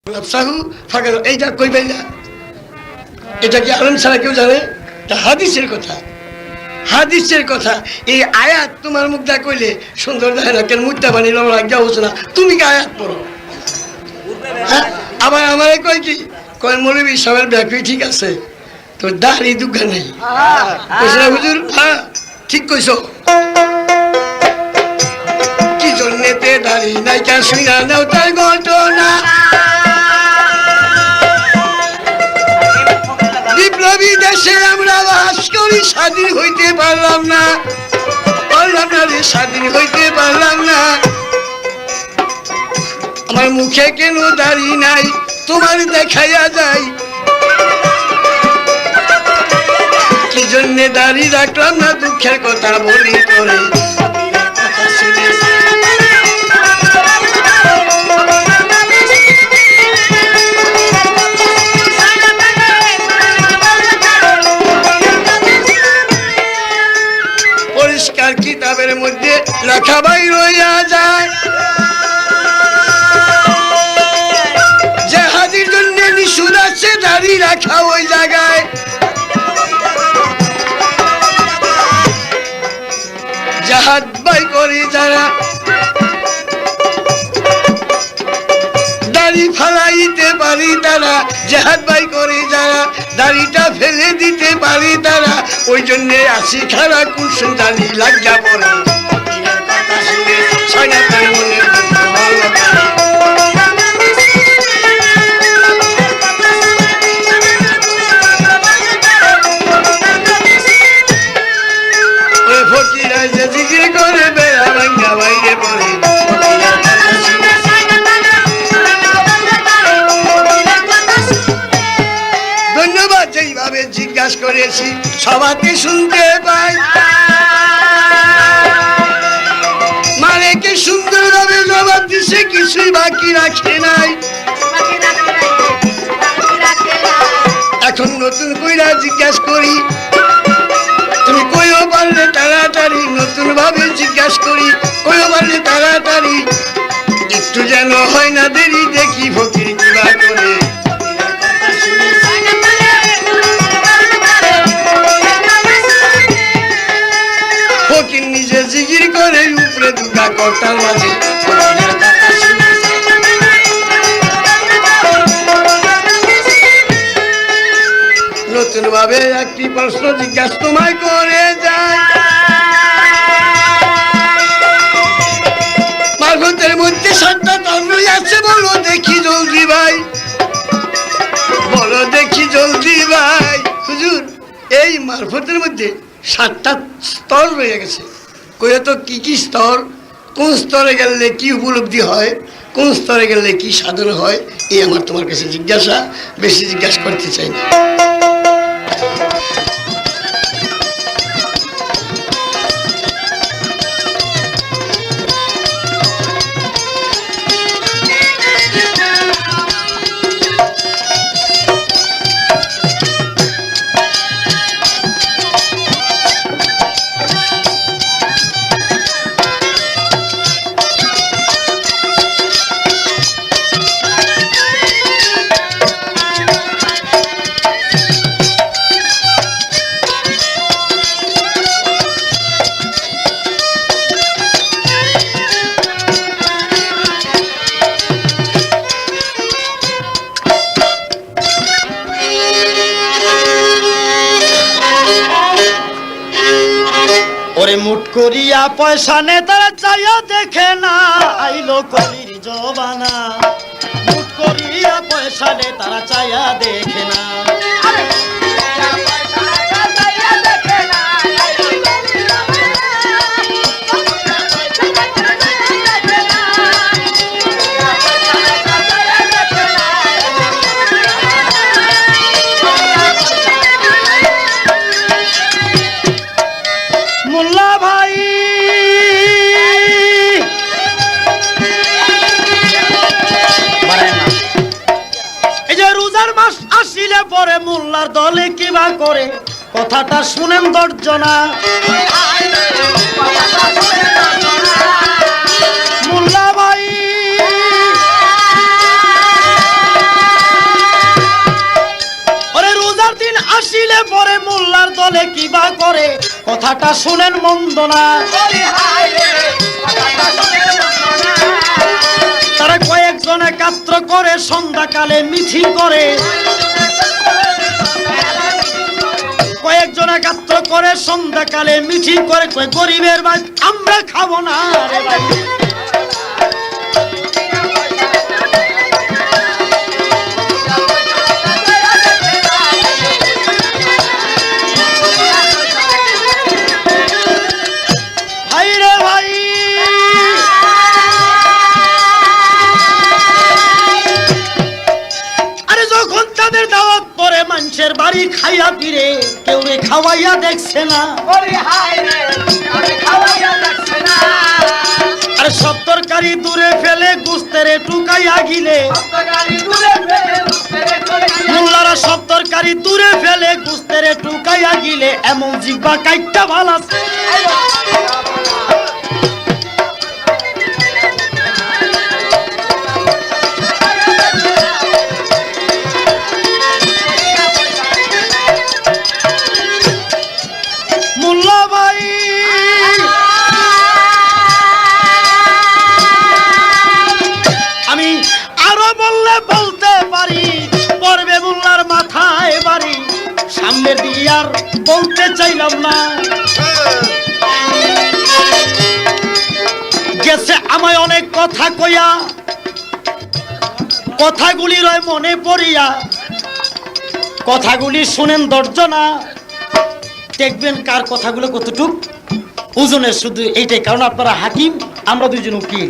সাহু ফাঁকা এইটা কইবেন না, এটা কি আলম ছাড়া কেউ জানে? এটা হাদিসের কথা, হাদিসের কথা। এই আয়াত তোমার মুখটা কইলে সুন্দর দেখে না, কেন মুখটা বানিয়ে রাজ্ঞা হচ্ছে না, তুমি কি আয়াত পড়ো? হ্যাঁ, আবার আমারে কয় কি কয় মৌলবী সবার ব্যাপী ঠিক আছে, তোর দাড়ি দুঃখা নেই। হুজুর হ্যাঁ ঠিক কইছ, কি জন্যেতে দাড়ি নাই কা শুনা নাও তার ঘটনা। বিপ্লবী দেশে আমরা বাস করি, স্বাধীন হইতে পারলাম না, পারলাম না রে, স্বাধীন হইতে পারলাম না। আমার মুখে কেন দাড়ি নাই তোমার দেখাইয়া যায়, কি জন্যে দাড়ি রাখলাম না, দুঃখের কথা বলি তোরে। পরিষ্কার কিতাবের মধ্যে লেখা বাই রইয়া যায়, জেহাদির জন্য নিষেধ আছে দাড়ি রাখা ওই জায়গায়। জাহাদ বাই করে যারা দাড়ি ফালাইতে পারি তারা, জাহাদ বাই করে যারা দাড়িটা ফেলে দিতে পারি তারা, ওই জন্যে আসি খারা কুসুম দাড়ি লাগিয়া পড়ে। ফকিরা যে জিকির করে বেড়া ভাঙ্গা বাইরে পড়ে। ধন্যবাদ, যেইভাবে জিজ্ঞাসা করেছি সবাইকে শুনতে পাই, মানে কি সুন্দর ভাবে জবাব দিছে, কিছুই বাকি রাখে নাই। এখন নতুন কইরা জিজ্ঞাসা করি, তুমি কইও পারলে তাড়াতাড়ি, নতুন ভাবে জিজ্ঞাসা করি কইও পারলে তাড়াতাড়ি, একটু যেন হয় না দেরি, দেখি ফকির কিবা করে। ফকির নিজে জিকির করে উপরে দুটা কর্তার মাঝে, নতুন ভাবে একটি প্রশ্ন জিজ্ঞাসা তোমায় করে যায়। মারফতের মধ্যে 7টা তন্দ্রই আছে, বলো দেখি জলদি ভাই, বলো দেখি জলদি ভাই। হুজুর এই মারফতের মধ্যে 7টা স্তর রয়ে গেছে, কইয়া তো কি কি স্তর, কোন স্তরে গেলে কি উপলব্ধি হয়, কোন স্তরে গেলে কি সাধন হয়, এই আমার তোমার কাছে জিজ্ঞাসা, বেশি জিজ্ঞাসা করতে চাই না। ওরে মুট করিয়া পয়সা নে তারা চাইয়া দেখে না, আইলো কলির জবানা। মুট করিয়া পয়সা নে তারা চাইয়া দেখে না, মোল্লা ভাই এই যে রোজার মাস আসিলে পরে মোল্লার দলে কিবা করে, কথাটা শুনেন দর্জনা। মোল্লা ভাই হইলে পরে মোল্লার দলে কিবা করে, কথাটা শুনেন মন্দ না। তারা কয়েকজন একাত্র করে সন্ধ্যাকালে মিছিল করে, কয়েকজন একাত্র করে সন্ধ্যাকালে মিছিল করে, কয় গরিবের ভাই আমরা খাবো না রে ভাই। ভাই রে ভাই, আরে যখন তাদের দাওয়াত পরে মানুষের বাড়ি খাইয়া ফিরে, কেউ রে খাওয়াইয়া দেখছে না। আরে সব তরকারি দূরে ফেলে গুস্তেরে টুকাইয়া গিলে, মোল্লারা সব তরকারি দূরে ফেলে গুস্তেরে টুকাইয়া গিলে, এমন জিহ্বা কাইটটা ভাল আছে। মোল্লা ভাই আমি আরো বললে বলতে পারি, পড়বে মোল্লার মাথায় বাড়ি, সামনে দিয়ে আর বলতে চাইলাম না। গেছে আমায় অনেক কথা কইয়া, কথাগুলি রয় মনে পড়িয়া, কথাগুলি শুনেন দর্জনা, দেখবেন কার কথাগুলো কতটুক ওজনের। শুধু এইটাই কারণ আপনারা হাকিম, আমরা দুইজন উকিল।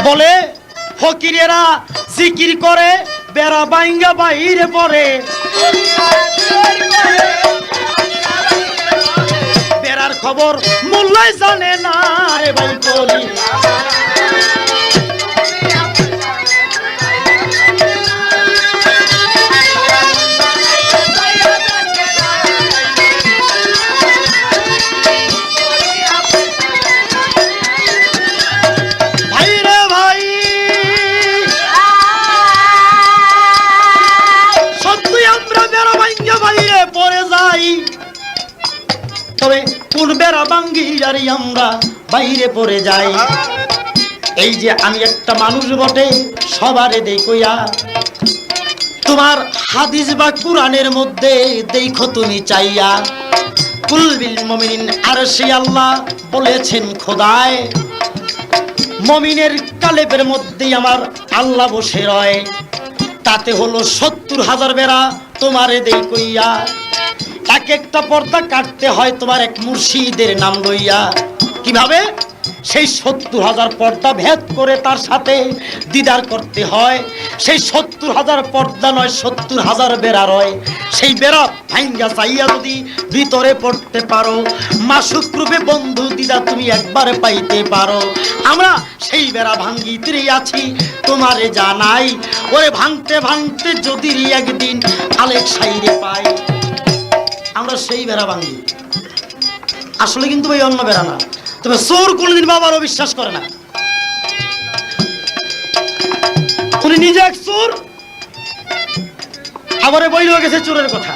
বলে ফকিরেরা জিকির করে, বেড়া বাইঙ্গা বাইরে পড়ে, বেড়ার খবর মোল্লাই জানে না রে ভাই বলি। তবে কোন বেড়া ভাঙ্গি আরে আমরা বাইরে পড়ে যাই। এই যে আমি একটা মানুষ বটে, সবারে দেই কইয়া, তোমার হাদিস বা কুরআনের মধ্যে দেখো তুমি চাইয়া, কুল বিল মুমিনিন আরশে আল্লাহ বলেছেন খোদায়, মুমিনের কালেবের মধ্যে আমার আল্লাহ বসে রয়, তাতে হলো ৭০,০০০ বেড়া তোমারে দেই কইয়া। এক একটা পর্দা কাটতে হয় তোমার এক মুর্শিদের নাম লইয়া। কিভাবে? সেই ৭০,০০০ পর্দা ভেদ করে তার সাথে দিদার করতে হয়। সেই ৭০,০০০ পর্দা নয়, ৭০,০০০ বেড়া রয়। সেই বেড়া ভাঙ্গা চাইয়া যদি ভিতরে পড়তে পারো, মাসুক রূপে বন্ধু দিদা তুমি একবারে পাইতে পারো। আমরা সেই বেড়া ভাঙ্গিতেই আছি, তোমারে জানাই। ওরে ভাঙতে ভাঙতে যদি একদিন আলেক সাইরে পাই, আমরা সেই বেড়া ভাঙ্গি। আসলে কিন্তু ওই অন্য বেড়া না। তবে চোর কোনদিন বাবারও বিশ্বাস করে না। উনি নিজে এক চোর, আবার বইলেও গেছে চোরের কথা।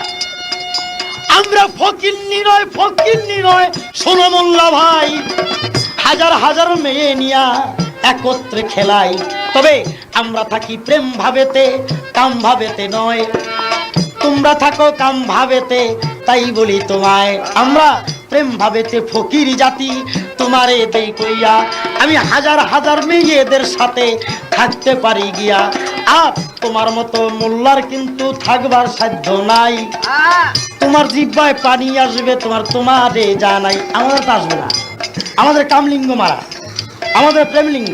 আমরা ফকিন্নি নয়, ফকিন্নি নয়, শোনো মোল্লা ভাই, হাজার হাজার মেয়ে নিয়া একত্রে খেলাই, তবে আমরা থাকি প্রেম ভাবেতে, কাম ভাবেতে নয়। তোমরা থাকো কাম ভাবেতে, তাই বলি তোমায় আমরা প্রেম ভাবেতে ফকির জাতি, তোমারে দেই কইয়া। আমি হাজার হাজার মেয়েদের সাথে থাকতে পারি গিয়া, আর তোমার মতো মোল্লার কিন্তু থাকবার সাধ্য নাই। তোমার জিহ্বায় পানি আসবে, তোমারে জানাই, আমাদের তো আসবে না। আমাদের কামলিঙ্গ মারা, আমাদের প্রেমলিঙ্গ।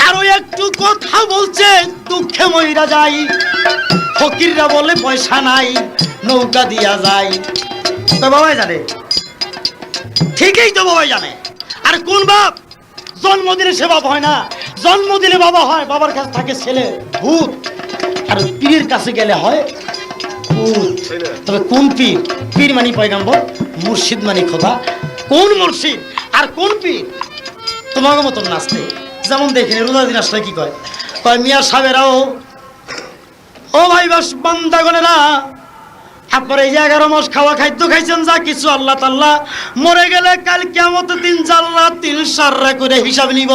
আরো একটু কথা বলছে, দুঃখে মইরা যাই। ফকিররা বলে পয়সা নাই, নৌকা দিয়া যায়। তো বাবাই জানে, ঠিকই তো বাবাই জানে। আর কোন বাপ জন্মদিনে সে বাপ হয় না, জন্মদিনে বাবা হয়, বাবার কাছে থাকে ছেলে ভূত, আর পীরের কাছে গেলে হয় ভূত। তবে কোন পীর? পীর মানি পয়গাম্বর, মুর্শিদ মানি খোদা। কোন মুর্শিদ আর কোন পীর? তোমার মতন নাচতে যেমন দেখেন রোজার দিন আসলে কি কয়, কয় মিয়া সাহেবেরাও, ও ভাই বাস বান্দাগণেরা, আপনার এই যে 11 মাস খাওয়া খাদ্য খাইছেন যা কিছু, আল্লাহ তাআলা মরে গেলে কাল কিয়ামতের দিন জাল্লা তিল সাররা করে হিসাব নিব।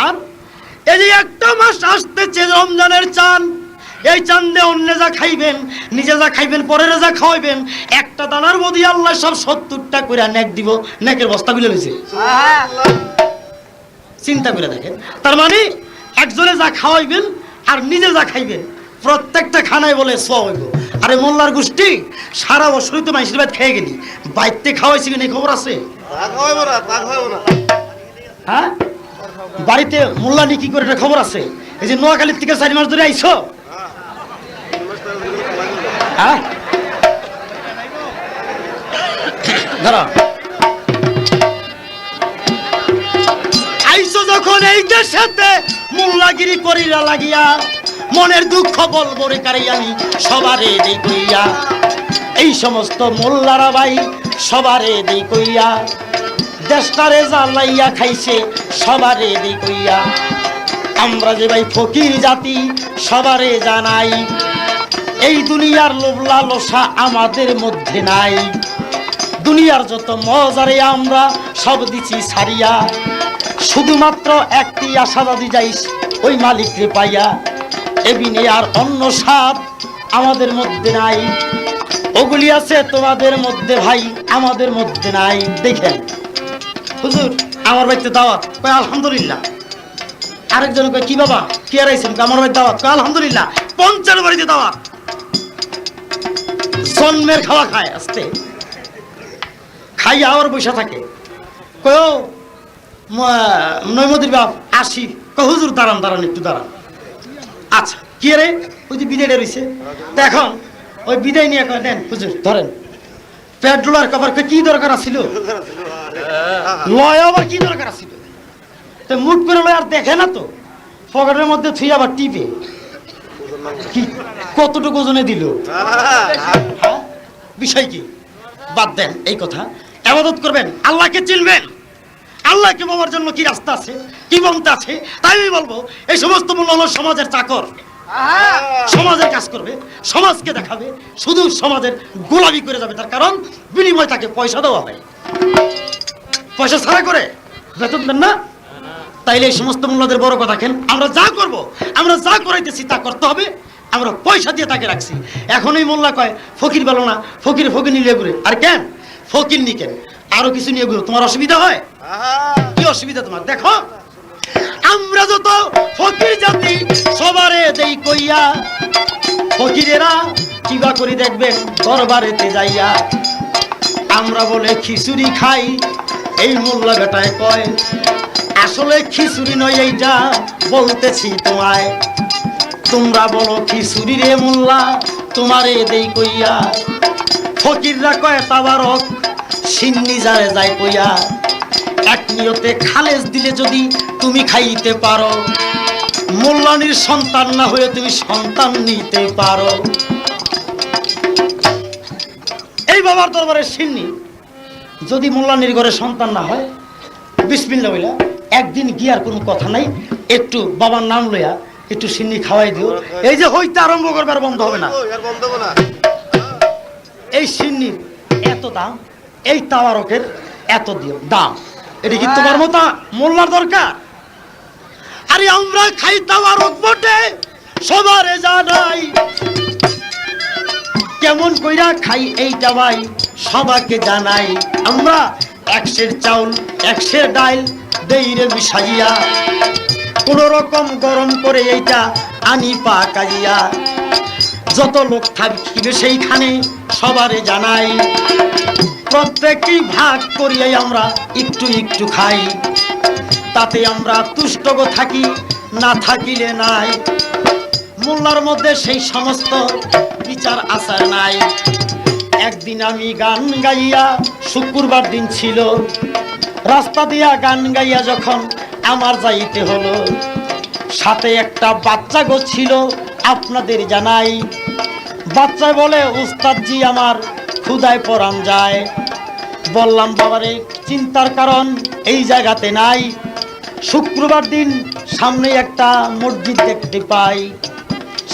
আর এই যে একটা মাস আসতেছে রমজানের চাঁদ, এই চাঁদে অন্য যা খাইবেন, নিজে যা খাইবেন, পরের যা খাওয়াইবেন, একটা দানার বদি আল্লাহ সব 70টা করে নেক দিব। নেকের বস্তা বিলে লইছে, চিন্তা করে দেখেন। তার মানে একজনে যা খাওয়াইবেন আর নিজে যা খাইবেন, প্রত্যেকটা খানায় বলে সওয়াব হইব। আরে মোল্লার গোষ্ঠী, সারা বছরই তো মানুষের বাড়িতে খেয়ে গেলি, বাইতে খাওয়াইছি কিনা খবর আছে? হ্যাঁ, বাড়িতে মোল্লা নি কি করে এটা খবর আছে? এই যে নোয়াখালীর থেকে 4 মাস ধরে আইছো, হ্যাঁ ধরো আইছো যখন এই দেশেতে মোল্লাগিরি করিরা লাগিয়া, মনের দুঃখ বলবো রে কারে আমি সবারে দেই কইয়া। এই সমস্ত মোল্লারা ভাই সবারে দেই কইয়া, দেশটারে জ্বালাইয়া খাইছে সবারে দেই কইয়া। আমরা যে ভাই ফকির জাতি সবারে জানাই, এই দুনিয়ার লোভ লালসা আমাদের মধ্যে নাই। দুনিয়ার যত মজারে আমরা সব দিছি ছাড়িয়া, শুধুমাত্র একটি আশাবাদী যাইস ওই মালিককে পাইয়া। এবিনে আর অন্য স্বাদ আমাদের মধ্যে নাই, ওগুলি আছে তোমাদের মধ্যে ভাই, আমাদের মধ্যে নাই। দেখেন হুজুর আমার বাড়িতে দাওয়াত, কয় আলহামদুলিল্লাহ। আরেকজন কয় কি বাবা কি আর আইছেন? আমার বাড়িতে দাওয়াত, কয় আলহামদুলিল্লাহ। 50 বাড়িতে দাওয়াত, জন্মের খাওয়া খায়, আসতে খাই আর বসে থাকে। কয় নৈমতির বাপ আসি, কয় হুজুর দাঁড়ান দাঁড়ান একটু দাঁড়ান। আচ্ছা কি রে? ওই যে বিদায়টা রয়েছে, তো এখন ওই বিদায় নিয়ে কয় দেন হুজুর ধরেন। পেট ডোলার কভার কি দরকার আছিল? লয় আবার কি দরকার আছিল? তো মুট করে লয় আর দেখে না তো, পকেটের মধ্যে থুই আবার টিপে কি কতটুকু ওজনে দিল। হ্যাঁ, বিষয় কি? বাদ দেন এই কথা। ইবাদত করবেন, আল্লাহকে চিনবেন। আল্লাহকে পাওয়ার জন্য কি রাস্তা আছে, কি পন্থা আছে? তাই আমি বলবো এই সমস্ত মূল হলো সমাজের চাকর, সমাজের কাজ করবে, সমাজকে দেখাবে, শুধু সমাজের গোলামি করে যাবে। তার কারণ বিনিময় তাকে পয়সা দেওয়া হয়, পয়সা ছাড়া করে বেতন দেন না। তাইলে এই সমস্ত মূল্যদের বড় কথা কেন? আমরা যা করব, আমরা যা করাইতেছি তা করতে হবে, আমরা পয়সা দিয়ে তাকে রাখছি। এখন এই মোল্লা কয় ফকির বলো না, ফকির ফকির নিয়ে ঘুরে। আর কেন ফকির নি কেন, আরো কিছু নিয়ে ঘুরো, তোমার অসুবিধা হয়? কি অসুবিধা তোমার? দেখো আমরা যত ফকির জাতি সবারে দেই কইয়া, ফকিরেরা কিবা করি দেখবেন দরবারেতে যাইয়া। আমরা বলে খিচুড়ি খাই, এই মোল্লা বেটায় কয় আসলে খিচুড়ি নয় এইটা বলতেছি তোমায়। তোমরা বলো খিচুড়ি রে মোল্লা, তোমারে দেই কইয়া। ফকিররা কয় তাবারক, সিন্নি যারে যায় কইয়া। এক নিয়তে খালেজ দিলে যদি তুমি খাইতে পারো, মোল্লানির সন্তান না হয়ে তুমি সন্তান নিতে পারো। এই বাবার দরবারে সিন্নি যদি মোল্লানির ঘরে সন্তান না হয়, বিসমিল্লাহ বইলা একদিন গিয়ার কোনো কথা নাই, একটু বাবার নাম লইয়া একটু সিন্নি খাওয়াই দিও। এই যে হইতে আরম্ভ করবার বন্ধ হবে না। এই সিন্নির এত দাম, এই তাওয়ারকের এত দাম, এটা কি তোমার মতো মোল্লার দরকার? আরে আমরা খাই তাওয়ারক বটে, সবারে জানাই কেমন কইরা খাই এইটা ভাই সবাইকে জানাই। আমরা 100 চাউল 100 ডাইল দেই রে মিশাইয়া, কোন রকম গরম করে এইটা আনি পাকাইয়া। যত লোক থাকবে সেইখানে সবারে জানাই, প্রত্যেকই ভাগ করিয়াই আমরা একটু একটু খাই। তাতে আমরা তুষ্টগ থাকি, না থাকিলে নাই। মোল্লার মধ্যে সেই সমস্ত বিচার আচার নাই। একদিন আমি গান গাইয়া, শুক্রবার দিন ছিল, রাস্তা দিয়া গান গাইয়া যখন আমার যাইতে হলো, সাথে একটা বাচ্চা গো ছিল আপনাদের জানাই। বাচ্চা বলে উস্তাদজি আমার ক্ষুধায় পরাণ যায়। বললাম বাবারে চিন্তার কারণ এই জায়গাতে নাই, শুক্রবার দিন সামনে একটা মসজিদ দেখতে পাই।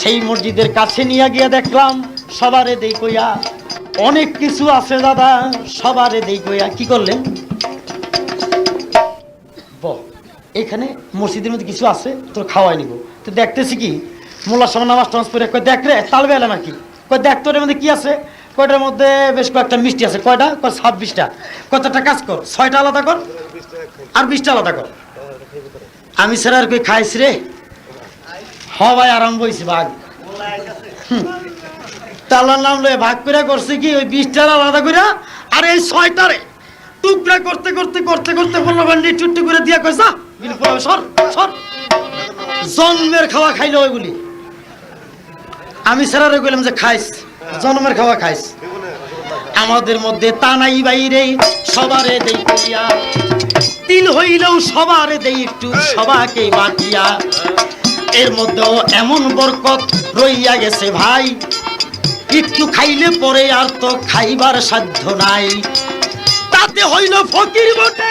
সেই মসজিদের কাছে নিয়ে গিয়ে দেখলাম সবারে দেই কইয়া অনেক কিছু আছে দাদা, সবারে দেই কইয়া কি করলেন, এখানে মসজিদের মধ্যে কিছু আছে তোর খাওয়াই নিব। তো দেখতেছি কি মোল্লার সামনে নামাজ টামাজ পড়ে কয় দেখ রে তালবে এলাম আর কি, কয় দেখ তোর মধ্যে কি আছে, কয়টার মধ্যে বেশ কয়েকটা মিষ্টি আছে, কয়টা, কয় 26টা, কতটা কাজ কর 6টা আলাদা কর আর 20টা আলাদা কর। আমি স্যার আর কই খাইস রে, হ ভাই আরাম বইছি ভাগ। তালার নাম লয়ে ভাগ করে করছে কি ওই 20টার আলাদা করে আর এই 6টারে টুকরা করতে করতে করতে করতে বললো বান্ডি চুট্টু করে দিয়া কইসা সর সর, জন্মের খাওয়া খাইলো ওইগুলি। আমি স্যারারে কইলাম যে খাইস, জন্মের খাওয়া খাইস। আমাদের মধ্যে তা নাই বাইরে সবারে দেই কইয়া, তিল হইলেও সবারে দেই একটু সবাকে বাকিয়া। এর মধ্যেও এমন বরকত রইয়া গেছে ভাই, একটু খাইলে পরে আর তো খাইবার সাধ্য নাই। তাতে হইল ফকির বটে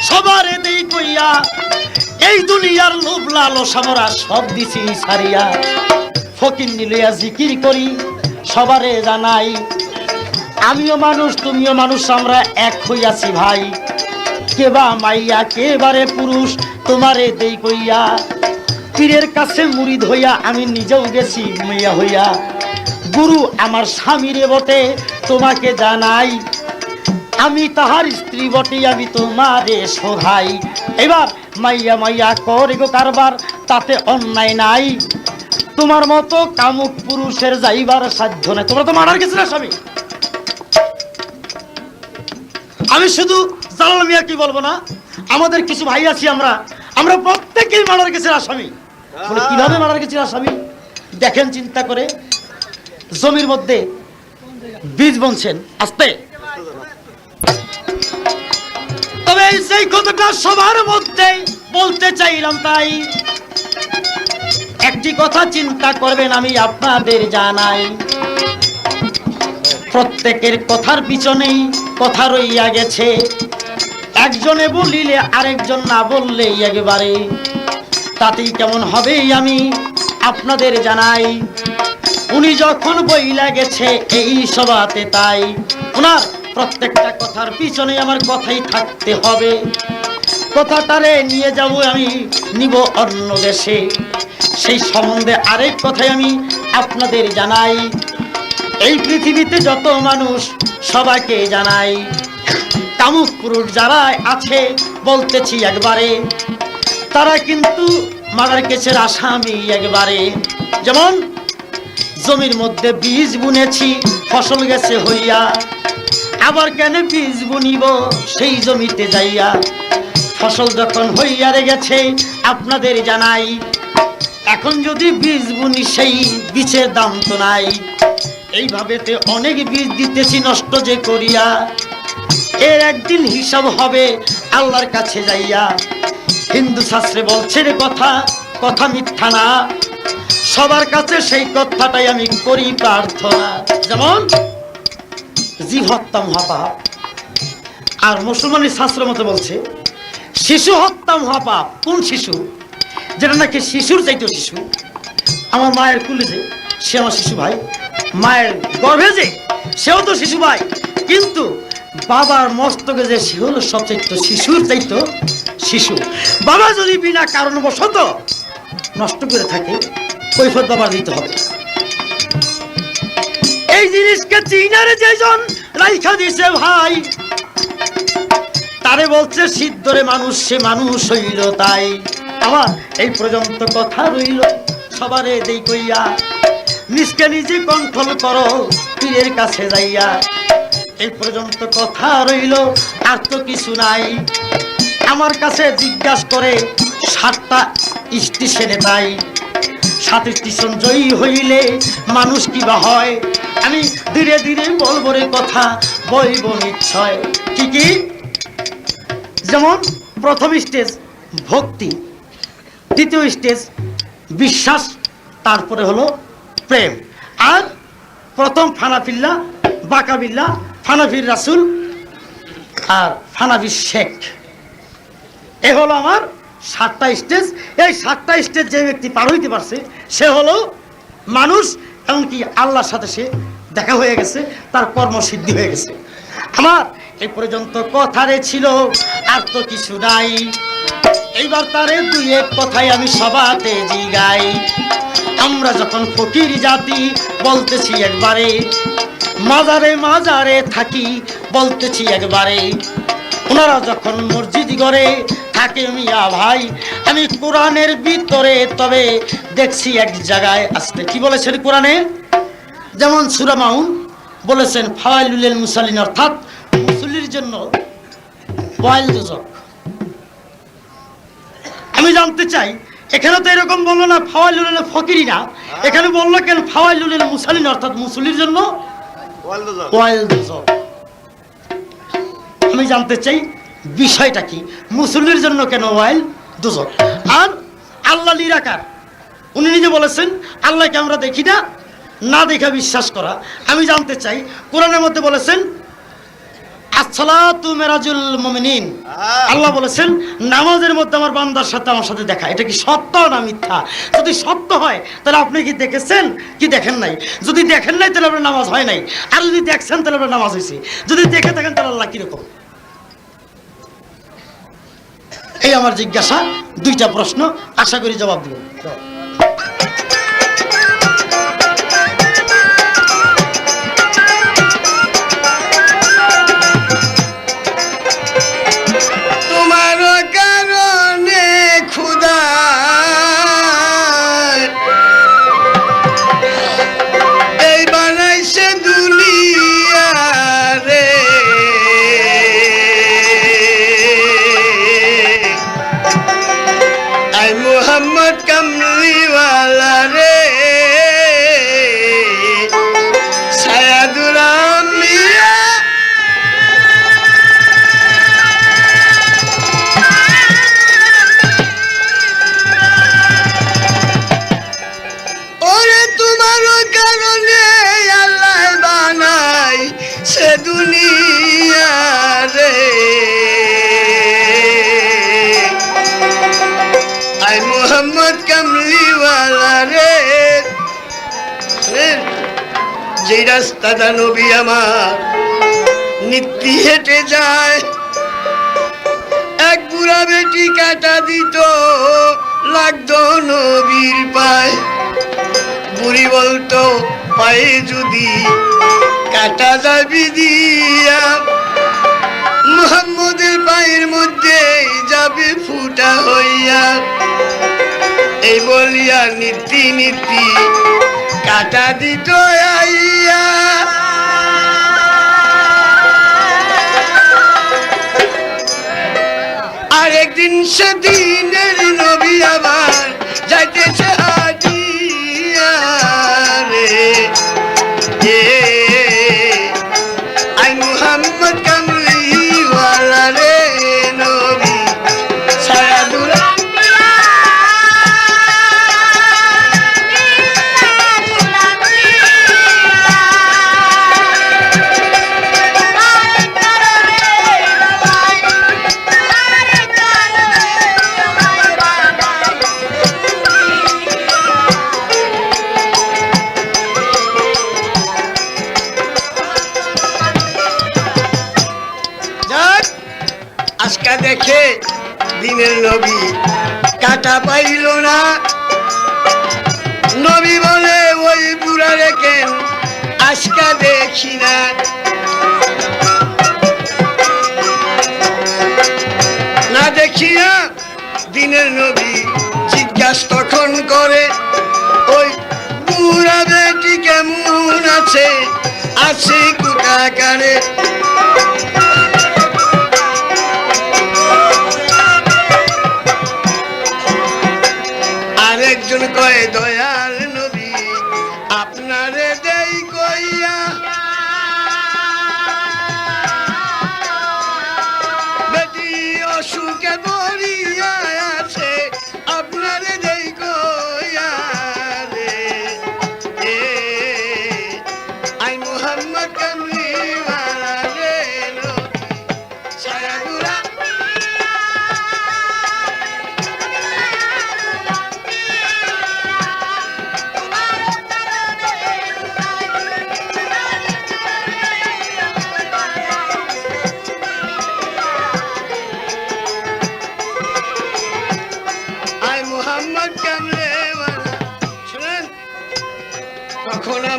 সবারে দেই কইয়া, এই দুনিয়ার লোভ লালসা মোরা সব দিছি ছাড়িয়া। ফকির নিলইয়া জিকির করি সবারে জানাই, আমিও মানুষ তুমিও মানুষ আমরা এক হইয়াছি ভাই। কেবা মাইয়া কেবারে পুরুষ তোমারে দেই কইয়া, পীরের কাছে মুরিদ হইয়া আমি নিজেও গেছি মাইয়া হইয়া। গুরু আমার স্বামীরে বটে তোমাকে জানাই, আমি তাহার স্ত্রী বটে আমি তোমারে সোহাই। এবার মাইয়া মাইয়া করে গো কারবার তাতে অন্যায় নাই, তোমার মতো কামুক পুরুষের যাইবার সাধ্য নাই। তোমরা তো মারার গেছিলে স্বামী, আমি শুধু জালাল মিয়া কি বলবো না, আমাদের কিছু ভাই আছি আমরা আমরা প্রত্যেকেই মারার গেছে আসামি। কিভাবে মারার গেছে আসামি দেখেন চিন্তা করে, জমির মধ্যে বীজ বুনছেন আস্তে, তবে সেই কথাটা সবার মধ্যে বলতে চাইলাম। তাই একটি কথা চিন্তা করবেন আমি আপনাদের জানাই, প্রত্যেকের কথার পিছনেই কথা রইয়া গেছে, একজনে বলিলে আরেকজন না বললেই একেবারে তাতেই কেমন হবে আমি আপনাদের জানাই। উনি যখন বইলা গেছে এই সভাতে, তাই ওনার প্রত্যেকটা কথার পিছনে আমার কথাই থাকতে হবে। কথাটারে নিয়ে যাব আমি নিব অন্য দেশে, সেই সম্বন্ধে আরেক কথাই আমি আপনাদের জানাই। এই পৃথিবীতে যত মানুষ সবাইকে জানাই, কামুক পুরুষ যারা আছে বলতেছি একবারে, তারা কিন্তু মারার কেসের আসামি একবারে। যেমন জমির মধ্যে বীজ বুনেছি ফসল গেছে হইয়া, আবার কেন বীজ বুনিব সেই জমিতে যাইয়া, ফসল যখন হইয়ারে গেছে আপনাদের জানাই। এখন যদি বীজ বুনি সেই বীজের দাম তো নাই, এইভাবেতে অনেক বীজ দিতেছি নষ্ট যে করিয়া, এর একদিন হিসাব হবে আল্লাহর কাছে যাইয়া। হিন্দু শাস্ত্রে বলছে রে কথা, কথা মিথ্যা না, সবার কাছে সেই কথাটাই আমি করি প্রার্থনা। যেমন জীব হত্যা মহাপাপ, আর মুসলমানের শাস্ত্র মতো বলছে শিশু হত্যা মহাপাপ। কোন শিশু? যেটা নাকি শিশুর চাইতো শিশু, আমার মায়ের কুলে যে সে আমার শিশু ভাই, মায়ের গর্ভে যে সেও তো শিশু ভাই, কিন্তু বাবার মস্তকে যে সে হলো সবচাইতো শিশুর চাইতো শিশু। বাবা যদি বিনা কারণবশত নষ্ট করে থাকে কৈফিয়ত বাবার দিতে হবে। এই জিনিসকে চিনারে যেজন রাইখা দিছে ভাই, তারে বলছে সিদ্ধরে মানুষ সে মানুষ হইল। তাই আমার এই পর্যন্ত কথা রইল সবারে দেই কইয়া, নিজকে নিজে কন্ট্রোল করো পীরের কাছে যাইয়া। এই পর্যন্ত কথা রইল, আর তো কিছু নাই। আমার কাছে জিজ্ঞাসা করে 7টা স্টেশনে, তাই 7 স্টেশন জয়ী হইলে মানুষ কিবা হয়, আমি ধীরে ধীরে বলবো রে কথা বইব নিশ্চয়। কি কি? যেমন প্রথম স্টেজ ভক্তি, দ্বিতীয় স্টেজ বিশ্বাস, তারপরে হলো প্রেম, আর প্রথম ফানাফিল্লা বাকাবিল্লা, ফানাফির রাসুল আর ফানাফির শেখ। এ হলো আমার 7টা স্টেজ। এই 7টা স্টেজ যে ব্যক্তি পার হইতে পারছে সে হলো মানুষ, এমনকি আল্লাহর সাথে সে দেখা হয়ে গেছে, তার কর্মসিদ্ধি হয়ে গেছে। আমার এই পর্যন্ত কথারে ছিল, আর তো কিছু নাই। এইবার তারে দুই এক কথাই আমি সবাতে জিগাই। আমরা যখন ফকির জাতি বলতেছি একবারে, মাজারে মাজারে থাকি বলতেছি একবারে, ওনারা যখন মসজিদ ঘরে থাকে মিয়া ভাই, আমি কোরআনের ভিতরে তবে দেখছি এক জায়গায় আসতে কি বলেছেন কোরআনে, যেমন সূরা মাউন বলেছেন ফাওয়াইলুল লিল মুসাল্লিন, অর্থাৎ মুসল্লির জন্য ওয়াইল দুজক। আমি জানতে চাই এখানে তো এরকম বললো না ফাওয়াইলুল লিল ফকিরিনা, এখানে বললো কেন ফাওয়াইলুল লিল মুসাল্লিন, অর্থাৎ মুসল্লির জন্য ওয়াইল দুজক। আমি জানতে চাই বিষয়টা কি, মুসল্লির জন্য কেন ওয়াইল দুজক? আর আল্লাহ নিরাকার, উনি নিজে বলেছেন আল্লাহকে আমরা দেখি না, না দেখে বিশ্বাস করা। আমি জানতে চাই কোরআনের মধ্যে বলেছেন আসসালাতু মিরাজুল মুমিনিন, আল্লাহ বলেছেন নামাজের মধ্যে আমার বান্দার সাথে আমার সাথে দেখা। এটা কি সত্য না মিথ্যা? যদি সত্য হয় তাহলে আপনি কি দেখেছেন কি দেখেন নাই? যদি দেখেন নাই তাহলে আপনার নামাজ হয় নাই, আর যদি দেখছেন তাহলে আপনার নামাজ হয়েছে। যদি দেখে থাকেন তাহলে আল্লাহ কিরকম? এই আমার জিজ্ঞাসা, 2টা প্রশ্ন, আশা করি জবাব দিবেন। মোহাম্মদ কামলিওয়ালা রে, সায়াদুল আম্বিয়া, ওরে তোমার কারণে আল্লাহ বানাই সে দুনিয়া রে, মোহাম্মদ কামলিওয়ালা রে। যে রাস্তাটা নবী আমার নিত্য হেঁটে যায়, এক বুড়া বেটি কাটা দিত লাগতো নবীর পায়। বুড়ি বলতো পায়ে যদি কাটা যাবি দিয়া, মুহাম্মদের পায়ের মধ্যে যাবে ফুটা হইয়া। এই বলিয়া নীতি নীতি কাটা দিত আইয়া। আর একদিন সেদিনের নবী আবার যাইতেছে হাজিয়া রে, আই মুহাম্মদ কামলিওয়ালা রে, নবী সায়াদুল আজকা দেখে দিনের নবী কাটা পাইল না। নবী বলে ওই বুড়া রেখেন আজকা দেখি না। না দেখিয়া দিনের নবী জিজ্ঞাসা তখন করে, ওই বুড়া বেটি কেমন আছে, আছে কোথাকারে? আরেকজন কয় দয়াল নবী আপনারে দেই কইয়া, বেটি অসুখে বড়িয়া আছে আপনারে দেই কইয়া রে, আই মুহাম্মদ কামলিওয়ালা রে, নবী সায়াদুল আম্বিয়া।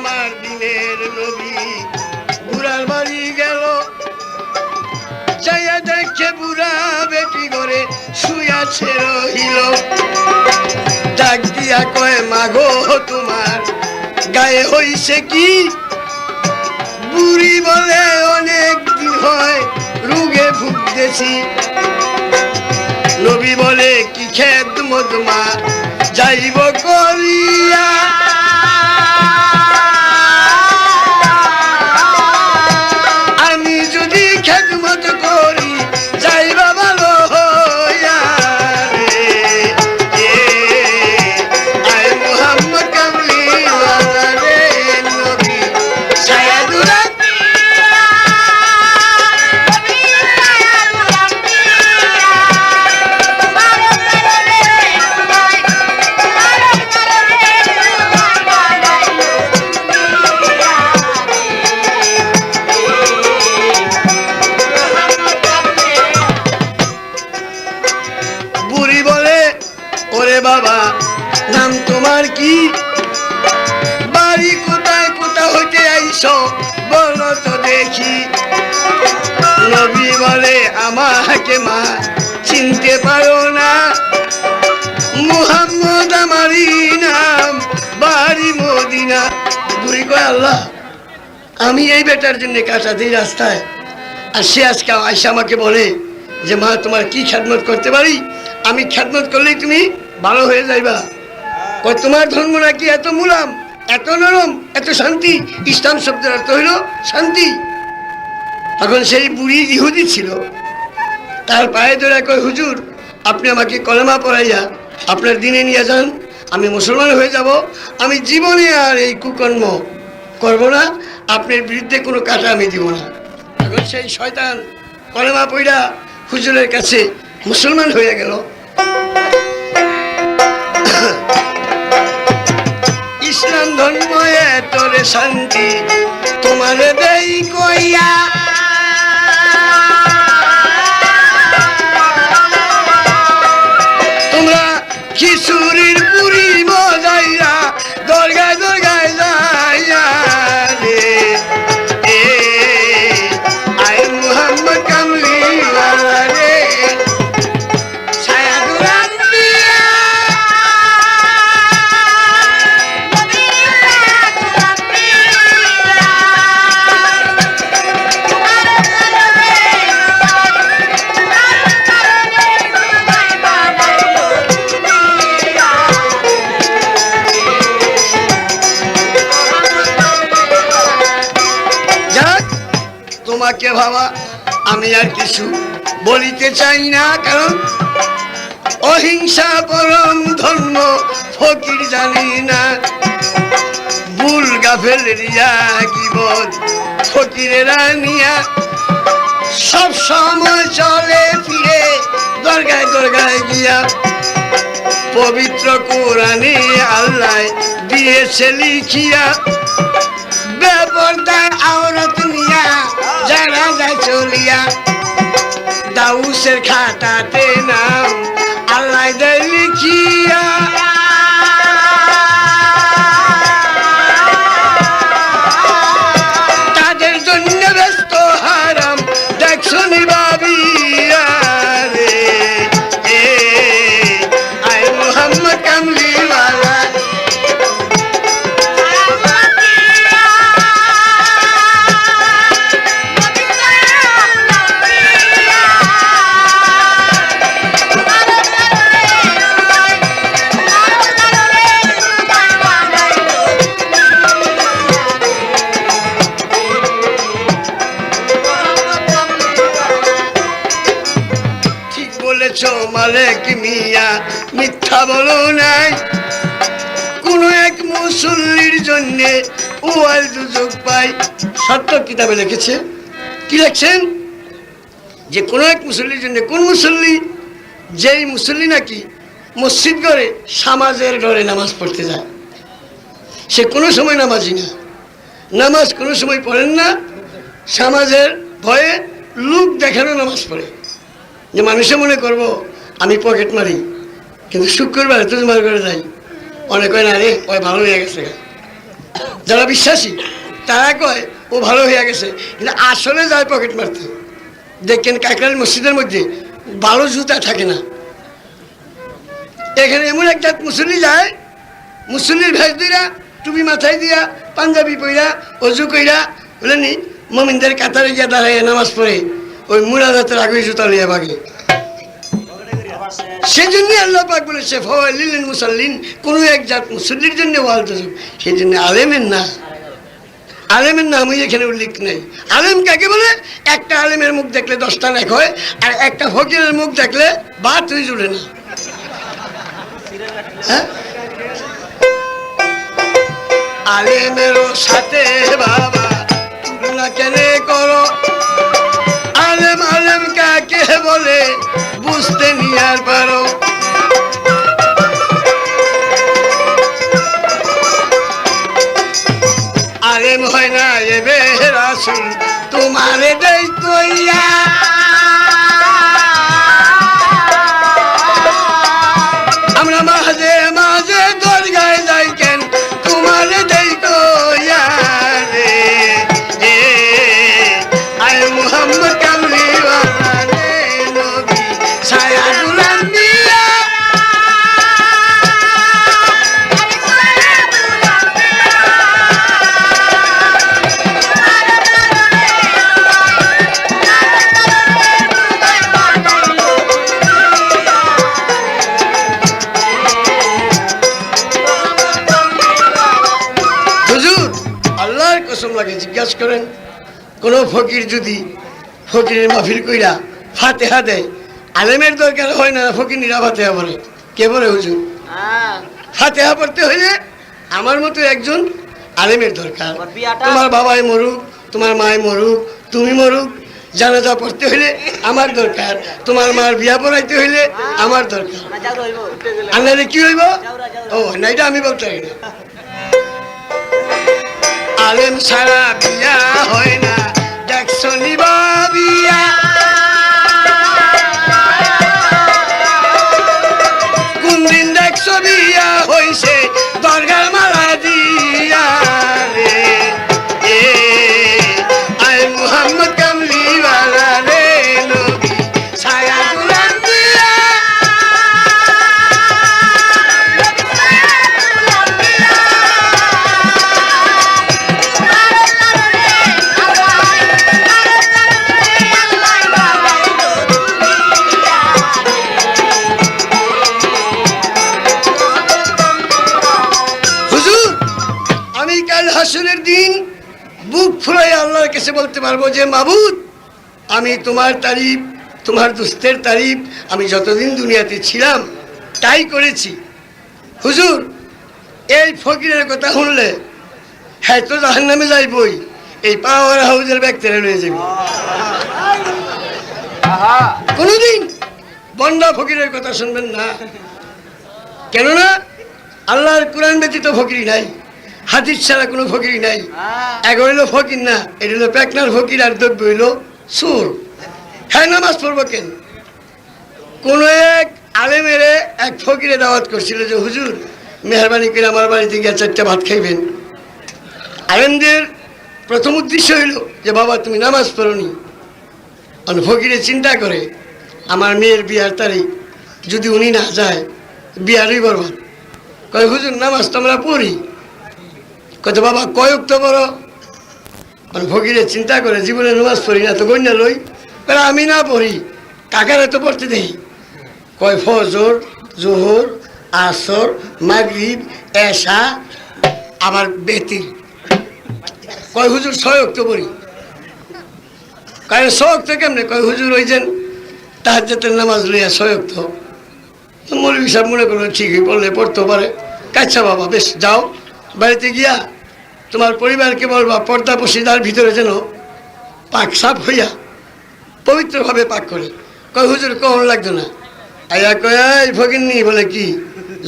আমার দিনের নবী বুড়ার বাড়ি গেল, যাইয়া দেখে বুড়া বেটি ঘরে শুয়াছে রহিল। ডাক দিয়া কয় মাগো তোমার গায়ে হইছে কি? বুড়ি বলে অনেক দিন হয় রোগে ভুগতেছি। নবী বলে কি খেদমত মা যাইব করিয়া, আমি যদি খেদমত করি যাইবা ভালো হইয়া রে। আয় মুহাম্মদ কামলিওয়ালা রে নবী সায়াদুল বাবা নাম তোমার কি? বাড়ি কোথায় কোথা হইতে আইছো বলো তো দেখি। নবী বলে আমাকে মা চিনতে পারো না, মুহাম্মদ আমারই নাম, বাড়ি মদিনা। বুড়ি কয় আল্লাহ আমি এই বেটার জন্য কাটা দিই রাস্তায়, আর সে আজকে আইসা আমাকে বলে যে মা তোমার কি খেদমত করতে পারি? আমি খেদমত করলেই তুমি ভালো হয়ে যাইবা। কয় তোমার ধর্ম নাকি এত মুলাম, এত নরম, এত শান্তি? ইসলাম শব্দের অর্থ হইল শান্তি। তখন সেই বুড়ি ইহুদি ছিল, তার পায়ে ধরে কয় হুজুর আপনি আমাকে কলেমা পড়াইয়া আপনার দিনে নিয়ে যান, আমি মুসলমান হয়ে যাব, আমি জীবনে আর এই কুকর্ম করব না, আপনার বিরুদ্ধে কোনো কাটা আমি দিব না। তখন সেই শয়তান কলেমা পড়া হুজুরের কাছে মুসলমান হয়ে গেল। ইসলাম ধর্ম তোরে শান্তি তোমার দেই কইয়া, তোমরা খিচুড়ির পুরি মজাইরা দরগায় দরগায় যাইয়া রে। আয় মুহাম্মদ কামলিওয়ালা রে সায়াদুল আম্বিয়া। তোমাকে বাবা আমি আর কিছু বলিতে চাই না, কারণ অহিংসা পরম ধর্ম ফকির জানি না। ভুল গাফেল রিয়া গিবত ফকিরেরা নিয়া সব সময় চলে ফিরে দরগায় দরগায় গিয়া। পবিত্র কোরআনে আল্লাহ দিয়েছে লিখিয়া, বেপরদায় আওরাত নিয়া যারা যায় চলিয়া। দাউসের খাতাতে নাম আল্লাহ দেয় লিখিয়া। তাদের জন্য ব্যস্ত হারাম দেখছো নি ভাবিয়া রে। আয় মুহাম্মদ কামলিওয়ালা মালিক মিয়া মিথ্যা বলো নাই। কোন এক মুসল্লির জন্য ওয়াল দুযোগ পাই। সত্য কিতাবে লিখেছে, কি লিখছেন যে কোন এক মুসল্লির জন্য, কোন মুসল্লি? যেই মুসল্লি নাকি মসজিদ ঘরে সমাজের ঘরে নামাজ পড়তে যায়, সে কোনো সময় নামাজি না, নামাজ কোনো সময় পড়েন না, সমাজের ভয়ে লোক দেখানো নামাজ পড়ে, যে মানুষে মনে করবো আমি পকেট মারি, কিন্তু শুক্রবার তুজমার করে যাই, অনেক হয় না রে ওই ভালো হয়ে গেছে। যারা বিশ্বাসী তারা কয় ও ভালো হয়ে গেছে, কিন্তু আসলে যায় পকেট মারতে। দেখেন কাকরাইল মসজিদের মধ্যে ভালো জুতা থাকে না। এখানে এমন একটা মুসল্লি যায়, মুসল্লির ভেষ দিয়া টুপি মাথায় দিয়া পাঞ্জাবি পইরা অজু কইরা বুঝলেনি মমিনদের কাতারে গিয়া দাঁড়াইয়া নামাজ পড়ে ওই মুরাদাতের আগে জুতা লিয়া বাগে। সেই জন্য আল্লাহ পাক বলেছে ফাওয়াইলিল মুসাল্লিন, কোনো এক জাত মুসল্লির জন্য ওয়াল তাজুব। সেই জন্য আলেমের না, আলেমের নামই এখানে উল্লেখ নেই। আলেম কাকে বলে? একটা আলেমের মুখ দেখলে 10টা নেক হয়, আর একটা ফকিরের মুখ দেখলে বাতই জুড়ে না। হ্যাঁ, আলেমেরও সাথে বাবা তুলনা কেন করো? আলেম আলেম কাকে বলে বুঝতে নিয়ার পারো? আলেম হয় না এবে রাসূল তোমারে দেই কইয়া, আমরা মাঝে মাঝে দরগায় যাই কেন তোমারে দেই কইয়া রে। আয় মুহাম্মদ কামলিওয়ালা রে নবী সায়াদুল আম্বিয়া। কসম লাগে জিজ্ঞাসা করেন, কোন ফকির যদি ফকিরের মাহফিল কইরা ফাতেহা দেয়, আলেমের দরকার হয় না ফকিররা ফাতেহা বলে? কে বলে হুজুর? ফাতেহা পড়তে হইলে আমার মতো একজন আলেমের দরকার। তোমার বাবাই মরুক, তোমার মায় মরুক, তুমি মরুক, জানাজা পড়তে হইলে আমার দরকার, তোমার মার বিয়া পড়াইতে হইলে আমার দরকার। আল্লাহরে কি হইব? ও না, এটা আমি বলতে পারি না। আলেম ছাড়া বিয়া হয় না, দেখছো নিবা বিয়া। কোন দিন দেখছো বিয়া হইছে দরগার মালা দিয়া রে। আয় মুহাম্মদ কামলিওয়ালা রে নবী সায়াদুল আম্বিয়া। হাসরের দিন বুক ফুলাই আল্লাহর কাছে বলতে পারবো যে মাবুদ, আমি তোমার তারিফ, তোমার দুস্তের তারিফ আমি যতদিন দুনিয়াতে ছিলাম তাই করেছি। হুজুর, এই ফকিরের কথা শুনলে হ্যাঁ তো জাহান্নামে যাইবই, এই পাওয়ার হাউজের ব্যক্তিরা রয়ে যাবে। কোনদিন বন্ডা ফকিরের কথা শুনবেন না, কেননা আল্লাহর কোরআন ব্যতীত ফকির নাই, হাদিস ছাড়া কোনো ফকির নাই। এক হইল ফকির না, এটা হইল পেকনার ফকির, আর দ্রব্য হইল সুর। হ্যাঁ, নামাজ পড়বো কেন? কোন এক আলেমেরে এক ফকিরে দাওয়াত করছিল যে হুজুর মেহরবানি করে আমার বাড়িতে গিয়ে 4টা ভাত খাইবেন। আলেমদের প্রথম উদ্দেশ্য হইল যে বাবা তুমি নামাজ পড়নি। ফকিরে চিন্তা করে আমার মেয়ের বিয়ার তারিখ, যদি উনি না যায় বিয়ারই বরবাদ। কয় হুজুর নামাজ তো আমরা পড়ি। কত বাবা কয়ক তো বড়। ফকিরে চিন্তা করে জীবনে নামাজ পড়ি না তো গণ্যা লই, আমি না পড়ি কাকারে তো পড়তে দেই। কয় ফজর, জোহর, আসর, মাগরিব, এশা, আবার বেতির। কয় হুজুর 6 তো পড়ি। কয় 6 তো কেমনে? কয় হুজুর ওই যে তাহাজ্জুদের নামাজ লইয়া 6 তো। মৌলভী সাহেব মনে করলো ঠিকই পড়লে পড়তে পারে। কাচ্ছা বাবা বেশ, যাও বাড়িতে গিয়া তোমার পরিবারকে বলবা পর্দা পশিদার ভিতরে যেন পাক সাফ হইয়া পবিত্রভাবে পাক করে। কয় হুজুর কখন লাগতো না। আয়া কয় ফকিরনি বলে কি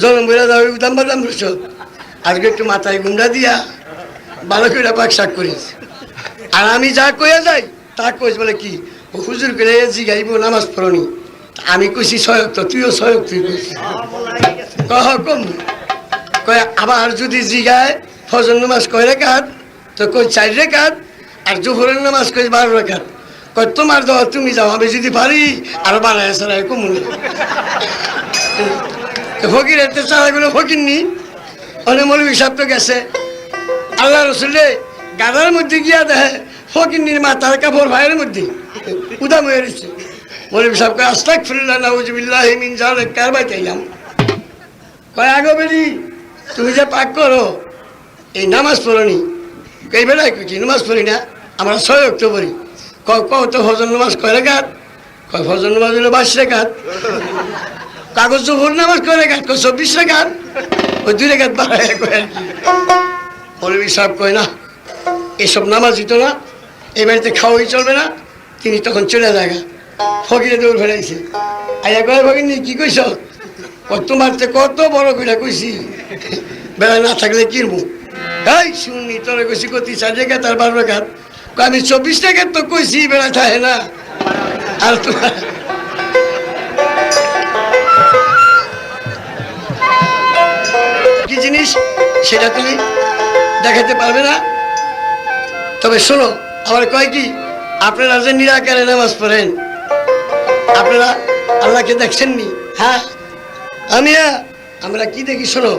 জনম বইরা যাও উদাম বাদাম রুছ, আজকে একটু মাথায় গুন্ডা দিয়া ভালো করে পাক সাফ করিস। আর আমি যা কইয়া যাই তা কইস বলে কি হুজুর করে জিগাইব নামাজ পড়নি। আমি কইছি 6 তো তুইও 6 তুই কইস। কহ কম। কয় আবার যদি জিগায় ফজর নামাজ কয় রাকাত? তো কই 4 রাকাত। আর জোহরের নামাজ কই 12 রাকাত। কই তোমার দাও, তুমি যাও, আমি যদি পারি আর বানায় সারাই কমুনে। ফকিরের তো চারাগুলো ফকির নি, অনেক মৌলবী সাহেব তো গেছে। আল্লাহ রসুলে গাদার মধ্যে গিয়া দেখে ফকির মাথার কাপড় ভাইয়ের মধ্যে উদাম হয়ে রয়েছে। মৌলবী সাহেবকে আস্তাগফিরুল্লাহ নাউযুবিল্লাহি মিন যালিক কার বাইতে আইলাম। কয় আগো বেরি, তুমি যে পাক করো এই নামাজ পড়নি। এই বেলায় কি নামাজ পড়ি না? আমরা 6 ওয়াক্ত পড়ি। তো ফজর নামাজ কয় রাকাত? কয় ফজর নামাজ হলো 22 রাকাত। কাগজ জোহর নামাজ কয় রাকাত? কয় 24 রাকাত। ওই 2 রাকাত বাড়ায় কয় আর কি। মৌলবী সাহেব কয় না, এসব নামাজ দিত না, এই বাড়িতে খাওয়াই চলবে না। তিনি তখন চলে যায়। ফকিরে দৌড় ফেলাইছে। আইয়া কয় ফকির কি কইস? তোমার তো কত বড় কইরা কইছি, বেলা না থাকলে কিনবো। এই শুনি তোরে কইছি কতি 4 রাকাত আর 12 রাকাত। আমি 24 রাকাত তো কইছি, বেলা থাকে না। আর তোমার কি জিনিস সেটা তুমি দেখাতে পারবে না। তবে শোনো, আমার কয় কি, আপনারা যে নিরাকারে নামাজ পড়েন, আপনারা আল্লাহকে দেখছেননি? হ্যাঁ, আমরা কি দেখি শোনো।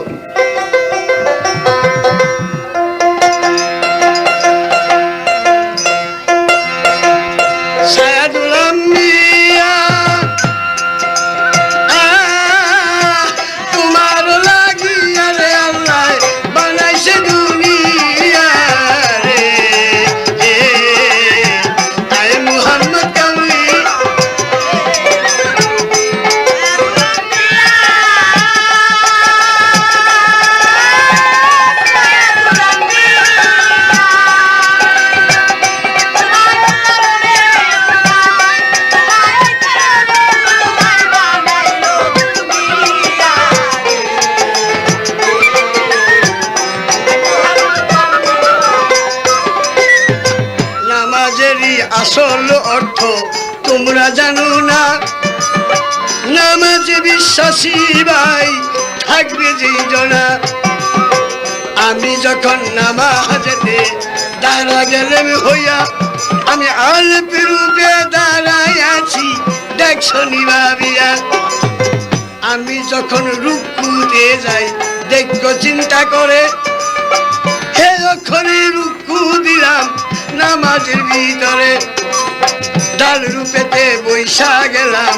সায়াদুল আম্বিয়া তোমার লাগিয়া রে আল্লাহ বানাইছে দুনিয়া রে। আয় মুহাম্মদ কামলি নামাজেরই আসল অর্থ তোমরা জানো না। নামাজে বিশ্বাসী ভাই থাকবে যেই জনা। আমি যখন নামাজেতে দাঁড়া গেলেম হইয়া, আমি আলেপ রূপে দাঁড়াই আছি দেখছো নি ভাবিয়া। আমি যখন রুকু দিয়ে যাই দেখো চিন্তা করে, হে ওখানে রুকু দিলাম নামাজের ভিতরে। ডাল রূপেতে বৈশা গেলাম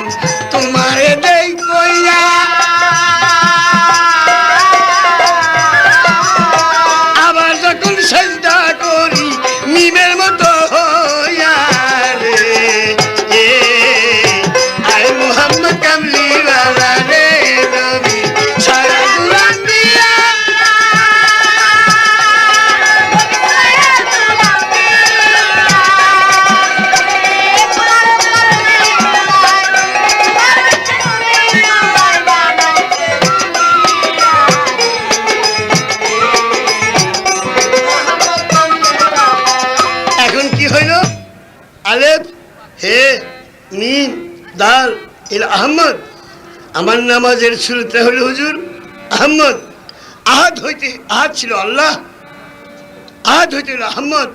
তোমারে দেই কইয়া। আবার যখন সেজদা করি মিমের মতো হইয়া রে। আয় মুহাম্মদ কামলি ওয়ালা রে নবী সায়াদুল আম্বিয়া। এখন কি হইল? আলেফ হে মিম দাল ইল আহমদ। আমার নামাজের শুরুতে হলো হুজুর আহমদ। আহাদ হইতে আহাদ ছিল আল্লাহ, আহাদ হইতে হলো আহমদ,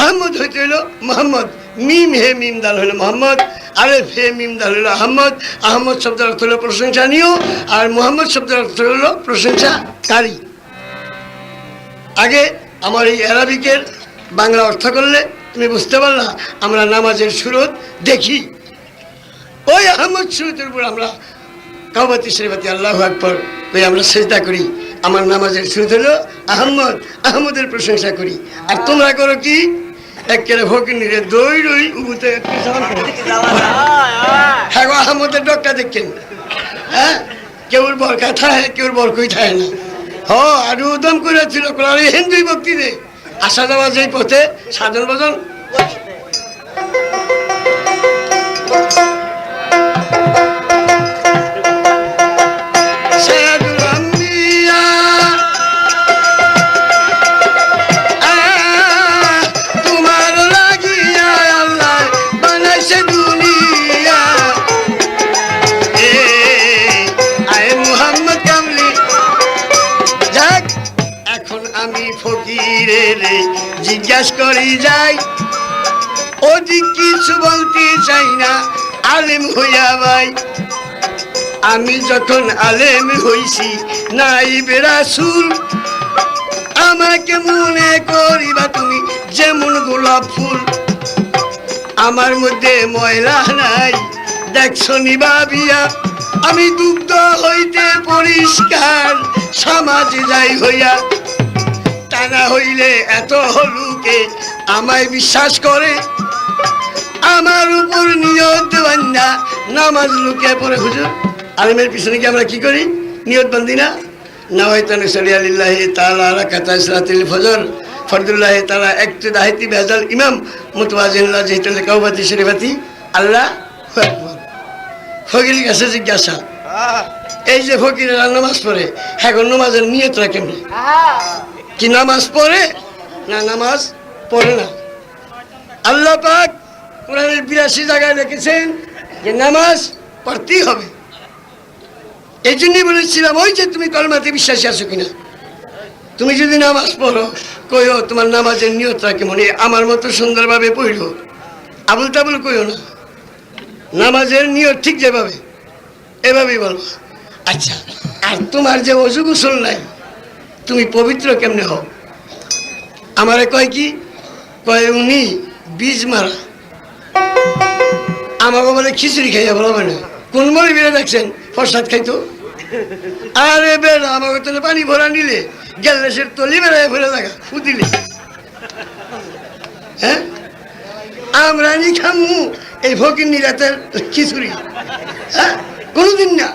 আহমদ হইতে হলো মোহাম্মদ। মিম হে মিম দাল হলো মোহাম্মদ, আলেফ হে মিম দাল হলো আহমদ। আহমদ শব্দের অর্থ হলো প্রশংসনীয়, আর মোহাম্মদ শব্দের অর্থ হলো প্রশংসাকারী। আগে আমার এই অ্যারাবিকের বাংলা অর্থ করলে তুমি বুঝতে পারলা আমরা নামাজের সুরত দেখি। ওই আহমদ সুরতের উপর আমরা কাবাতি শরীফাতি আল্লাহু আকবার ওই আমরা সেজদা করি। আমার নামাজের সুরত হলো আহমদ, আহমদের প্রশংসা করি। আর তোমরা করো কি? একেবারে ফকির দই রই উবুতে হ্যাঁ গো, আহমদের ডকটা দেখছেন? হ্যাঁ, কেউর বরকা থাকে, কেউর বরকই থাকে না। হ আর উদম করেছিল হিন্দুই ভক্তি রে। আসা যাওয়া যেই পথে সাধন ভজন সায়াদুল আম্বিয়া তোমার লাগিয়া আল্লাহ বানাইছে দুনিয়া। আয় মুহাম্মদ কামলি। যাক, এখন আমি জিজ্ঞাসা করি যাই, অধিক কিছু বলতে চাই না আলেম হইয়া ভাই। আমি যখন আলেম হইছি নাইবে রাসূল, আমাকে মনে করিবা তুমি যেমন গোলাপ ফুল। আমার মধ্যে ময়লা নাই দেখছো নি ভাবিয়া, আমি দুগ্ধ হইতে পরিষ্কার সমাজে যাই হইয়া। তা না হইলে এত লোকে আমায় বিশ্বাস করে, আমার উপর নিয়ত বান্ধা নামাজ লুকিয়ে পড়ে। হুজুর আলেমের পিছনে কি আমরা কি করি? নিয়ত বান্ধি না? নাওয়াইতানু সাল্লাল্লাহু তাআলা রাকাতা সালাতুল ফজর ফরদুল্লাহ তাআলা ইক্তিদাহি বিহাজাল ইমাম মুতাওয়াজিল্লাহ জিতুল কাওবাতি শরীফাতি আল্লাহ আকবার। ফকিরের কাছে জিজ্ঞাসা, এই যে ফকিরেরা নামাজ পড়ে, হ্যাঁ নামাজের নিয়তটা কেমন? কি নামাজ পড়ে না নামাজ পড়ে না? আল্লাহ পাক কোরআনের 82 জায়গায় লিখেছেন যে নামাজ পড়তেই হবে। এই জন্যই বলেছিলাম, ওই যে তুমি কলমাতে বিশ্বাসী আছো কিনা, তুমি যদি নামাজ পড়ো কইও তোমার নামাজের নিয়তটা কেমন, আমার মতো সুন্দরভাবে পড়ো, আবুল তাবুল কইও না, নামাজের নিয়ত ঠিক যেভাবে এভাবেই বলবো। আচ্ছা, আর তোমার যে ওযু গোসল নাই, তুমি পবিত্র কেমনে হও? আমারে কয় কি কয়, উনি বীজ মারা, আমাকে বলে খিচুড়ি খাইয়া বলো মানে কোন মরে বেড়ে দেখছেন প্রসাদ খাইতো? আরে বেড়া আমাকে তোলে পানি ভরা নিলে গ্যালাসের তলি বেড়ায় ভরে লাগা ফুদিলে, হ্যাঁ আমরা নি খামু এই ফকির নিরাতের খিচুড়ি? হ্যাঁ কোনোদিন না।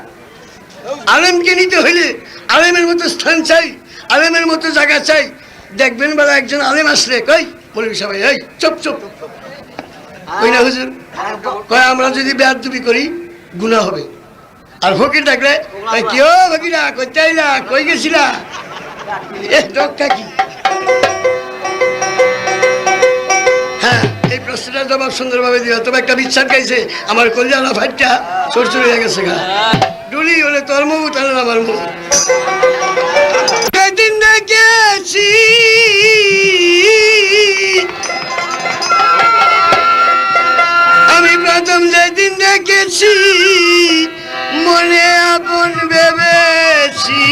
আলেমকে নিতে হইলে আলেমের মতো স্থান চাই, আলেমের মতো জায়গা চাই। দেখবেন বেলা একজন আলেম আসলে কই বলবি সবাই এই চুপ চুপ, কই না হুজুর কয় আমরা যদি বেয়াদবি করি গুনাহ হবে। আর ফকির ডাকলে কই কি ও ফকিরা কইতে আইলা, কই গেছিলা, এ ডক্কা কি? হ্যাঁ এই প্রশ্নটার জবাব সুন্দরভাবে দিও। তবে একটা বিশ্বাস গাইছে আমার কল্যাণ ভাইটা চোর হয়ে গেছে গা, ডুলি হলে তোর মুখ তাহলে আমার মুখ। সেদিন দেখেছি আমি প্রথম যেদিন দেখেছি, মনে আপন ভেবেছি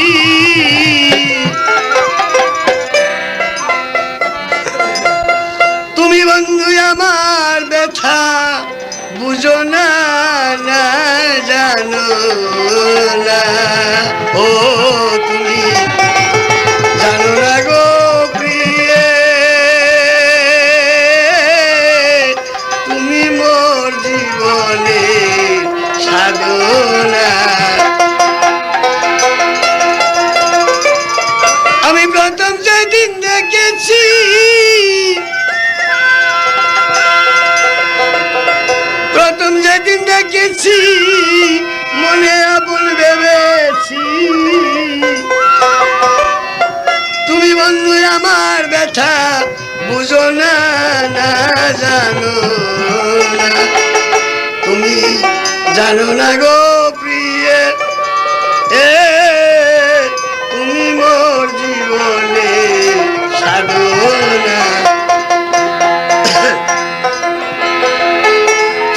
তুমি বন্ধু আমার ব্যথা বুঝো না, না জানো না, ও তুমি জানো না গো প্রিয়ে, তুমি মোর জীবনে সাধনা। আমি প্রথম যেদিন দেখেছি, প্রথম যেদিন দেখেছি মনে আপন ভেবেছি তুমি বন্ধু আমার ব্যথা বুঝো না, না জানো না, তুমি জানো না গো প্রিয়ে, তুমি মোর জীবনে সাধনা।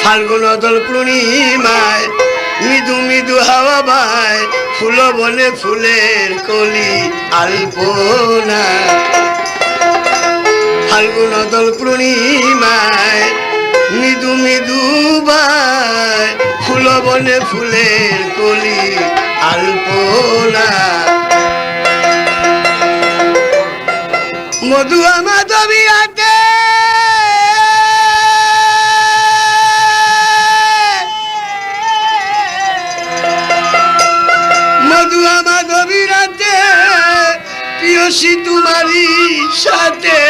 ফাল্গুন দল পূর্ণিমায় মৃদু মৃদু হাওয়া বায়, ফুল বনে ফুলের কলি আলপনা। ফাল্গুন দল পূর্ণিমায় মৃদু মৃদু বায়, ফুল বনে ফুলের কলি আলপনা। মধুয়া মাধবী রাতে মধুয়া মাধবী রাতে প্রিয়সী তোমারই সাথে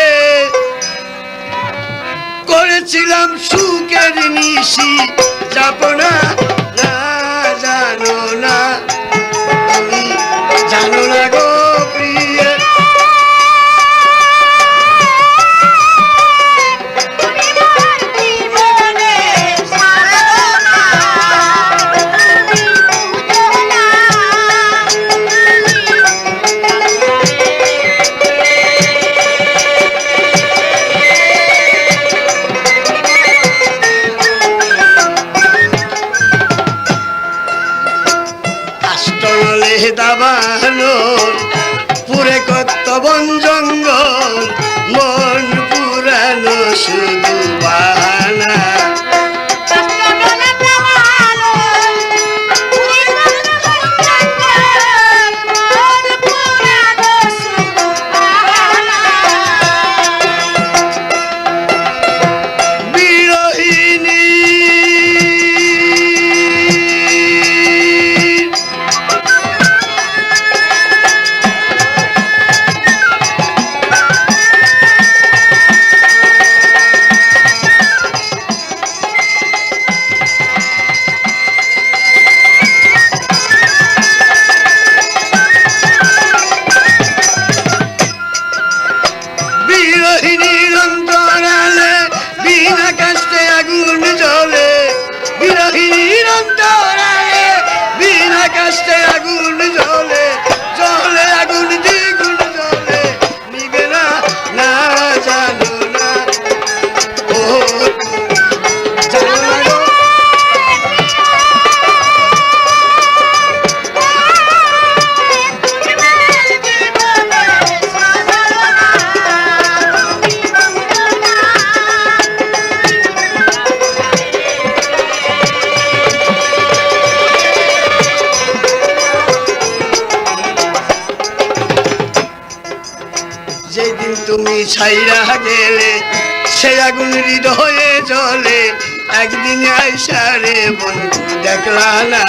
করেছিলাম সুখের নিশি, যাপনা না জানো না, তুমি জানো না গো প্রিয়, জলে দাবানো পুরে কত বন জঙ্গল মন পুরানো শুধু বাহানা বিরোহিনীর অন্তরালে বিনা কাষ্টে আগুন জ্বলে বিরোহিনীর অন্তরালে বিনা কাষ্টে আগুন জ্বলে জ্বলে আগুন দ্বিগুণ জ্বলে নিবে না না জানো না ও জানো না গো যেদিন তুমি ছাইরা গেলে সে আগুন হৃদয়ে জ্বলে একদিন আইসা রে বন্ধু দেখলা না